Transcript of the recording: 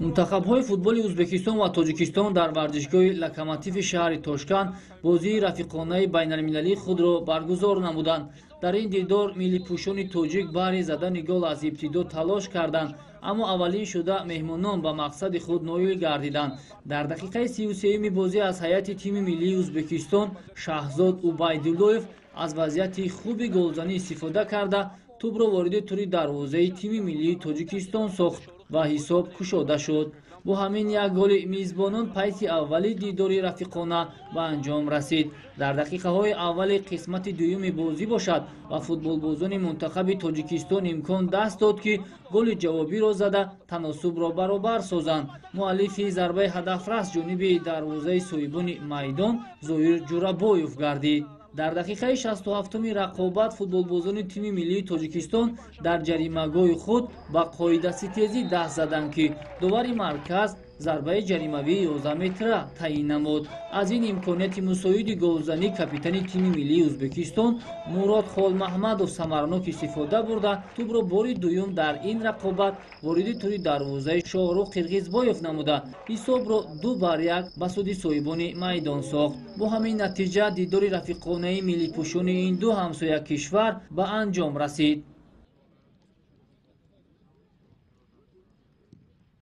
мунтахабҳои футболи ӯзбекистон ва тоҷикистон дар варзишгоҳи локомотиви шаҳри Тошканд бозии рафиқонаи байналмилалии худро баргузор намуданд. дар ин дидор миллипӯшони тоҷик баҳри задани гол аз ибтидо талош карданд, аммо аввалин шуда меҳмонон ба мақсади худ ноил гардиданд. дар дақиқаи 33-уми бозӣ аз ҳайати тими миллии ӯзбекистон Шаҳзод Убайдуллоев аз вазъияти хуби голзанӣ истифода карда тӯбро вориди тури дарвозаи тими миллии Тоҷикистон сохт ва ҳисоб кушода шуд. бо ҳамин як голи мизбонон пайки аввали дидори рафиқона ба анҷом расид. дар дақиқаҳои аввали қисмати дуюми бозӣ бошад ва футболбозони мунтахаби Тоҷикистон имкон даст дод ки голи ҷавобиро зада таносубро баробар созанд. муаллифи зарбаи ҳадафрас ҷониби дарвозаи соҳибони майдон Зоир Ҷурабоев гардид. дар дақиқаи 67-уми рақобат футболбозони тими миллии Тоҷикистон дар ҷаримагоҳи худ ба қоидаситезӣ даст заданд ки довари марказ зарбаи ҷаримавии 11 метра таъин намуд. аз ин имконияти мусоиди голзанӣ капитани тими миллии Ӯзбекистон Мурод Холмаҳмадов самаранок истифода бурда тӯбро бори дуюм дар ин рақобат вориди тури дарвозаи Шоҳрух Қирғизбоев намуда ҳисобро 2-1 ба суди соҳибони майдон сохт. бо ҳамин натиҷа дидори рафиқонаи миллипӯшони ин ду ҳамсоя кишвар ба анҷом расид.